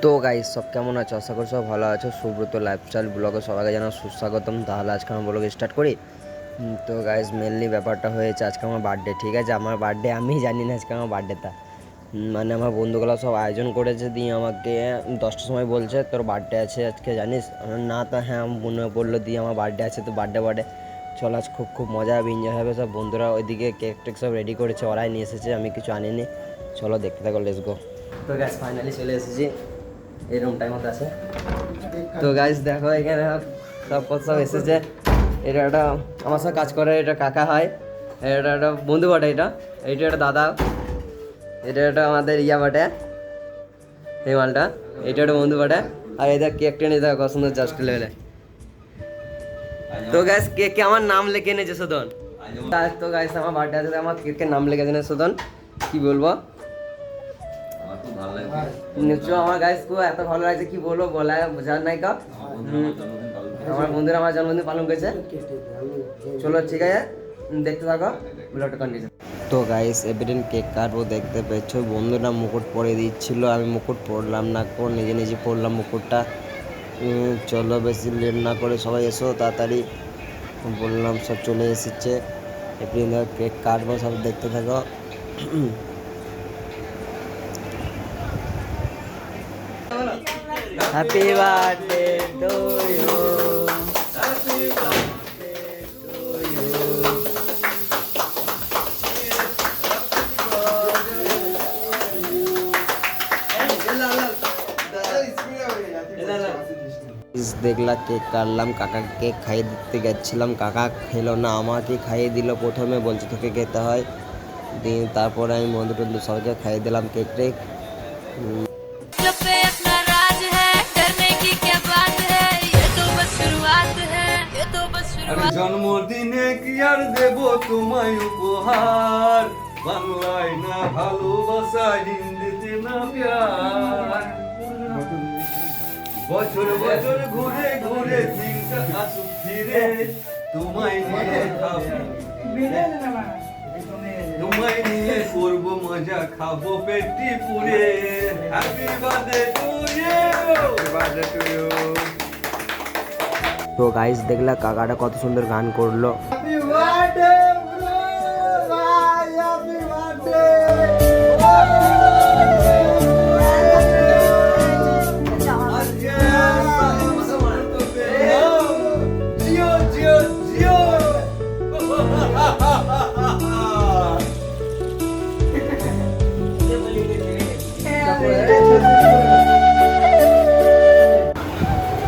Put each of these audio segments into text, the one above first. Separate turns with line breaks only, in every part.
তো গাইস সব কেমন আছো? আশা করি সব ভালো আছো। সুব্রত লাইফস্টাইল ব্লগে সবাইকে জানাই সুস্বাগতম। তাহলে আজকে আমার ব্লগ স্টার্ট করি। তো গাইস মেনলি ব্যাপারটা হয়েছে আজকে আমার বার্থডে। ঠিক আছে, আমার বার্থডে আমি জানি না আজকে আমার বার্থডেটা, মানে আমার বন্ধুগুলো সব আয়োজন করেছে, দিয়ে আমাকে 10টার সময় বলছে তোর বার্থডে আছে আজকে জানিস। না তো হ্যাঁ মনে পড়লো, দিয়ে আমার বার্থডে আছে, তো বার্থডে চল আজ খুব খুব মজা হবে, এনজয় হবে। সব বন্ধুরা ওইদিকে কেক টেক সব রেডি করেছে, ওরাই নিয়ে এসেছে, আমি কিছু আনিনি। চলো দেখতে থাকো, লেটস গো। তো গ্যাস ফাইনালি চলে এসেছি, এই রুমটার মধ্যে আছে। তো গাইস দেখো এখানে সব এসেছে। এটা একটা আমার সাথে কাজ করে, এটা কাকা হয়, এটা একটা বন্ধু বটে, এটা একটা দাদা, এটা একটা আমাদের ইয়া বটে, এই মালটা, এটা একটা বন্ধু বটে। আর এটা কেকটা নিয়ে দেখো কত সুন্দর জাস্ট লেভেলে। তো গাইস কেকে আমার নাম লিখে নিয়েছে সুদন। তো গাইস আমার বার্থডে আছে, আমার কেকের নাম লিখেছে না সুদন, কি বলবো। নিশ্চয় আমার গাইস খুব এত ভালো লাগছে, কি বলবো, বলায় বোঝার নাই কা। আমার বন্ধুরা আমার জন্মদিন পালন করেছে। চলো ঠিক আছে, দেখতে থাকো ব্লগটা কন্টিনিউ। তো গাইস এভিডেন্ট কেক কাটবো, দেখতে পেয়েছো বন্ধুরা মুকুট পরে দিচ্ছিল, আমি মুকুট পরলাম না, নিজে নিজে পরলাম মুকুটটা। চলো বেশি লেট না করে সবাই এসো তাড়াতাড়ি, বললাম সব চলে এসেছে। এভিডেন্ট কেক কাটবো, সব দেখতে থাকো। Happy birthday to you, happy birthday to you. দেখলা কেক কাটলাম, কাকা কেক খাইয়ে দিতে গেছিলাম, কাকা খেলো না, আমাকে খাইয়ে দিল প্রথমে, বলছে তোকে খেতে হয়। দিয়ে তারপরে আমি বন্ধু টন্ধু সবাইকে খাইয়ে দিলাম কেক টেক।
জন্মদিনে কি আর দেব তোমায় উপহার, বাংলায় না ভালোবাসা, হিন্দিতে না প্যার। বছর বছর ঘুরে ঘুরে দিনটা আসুক ফিরে, তোমায় নিয়ে খাবো, তোমায় নিয়ে করবো মজা, খাবো পেটি পুরে। Happy birthday to you, happy birthday to you.
তো গাইস দেখলা কাকাটা কত সুন্দর গান করলো।
হ্যাপি বার্থডে ব্রো, ভাই হ্যাপি বার্থডে। জিও জিও জিও।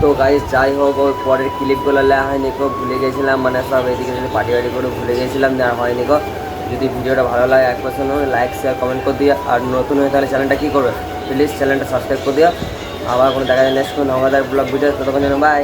তো গাইস যাই হোক, ওই পরের ক্লিপগুলো নেওয়া হয়নি কো, ভুলে গেছিলাম, মানে সব এদিকে পার্টি বাড়ি করে ভুলে গেছিলাম, নেওয়া হয়নি কো। যদি ভিডিওটা ভালো লাগে 1% লাইক শেয়ার কমেন্ট করে দিও, আর নতুন হয়ে তাহলে চ্যানেলটা কী করবে, প্লিজ চ্যানেলটা সাবস্ক্রাইব করে দিও। আবার কোনো দেখা যায় নেক্সট কোনো আমাদের ব্লগ ভিডিও, ততক্ষণ যেন বাই।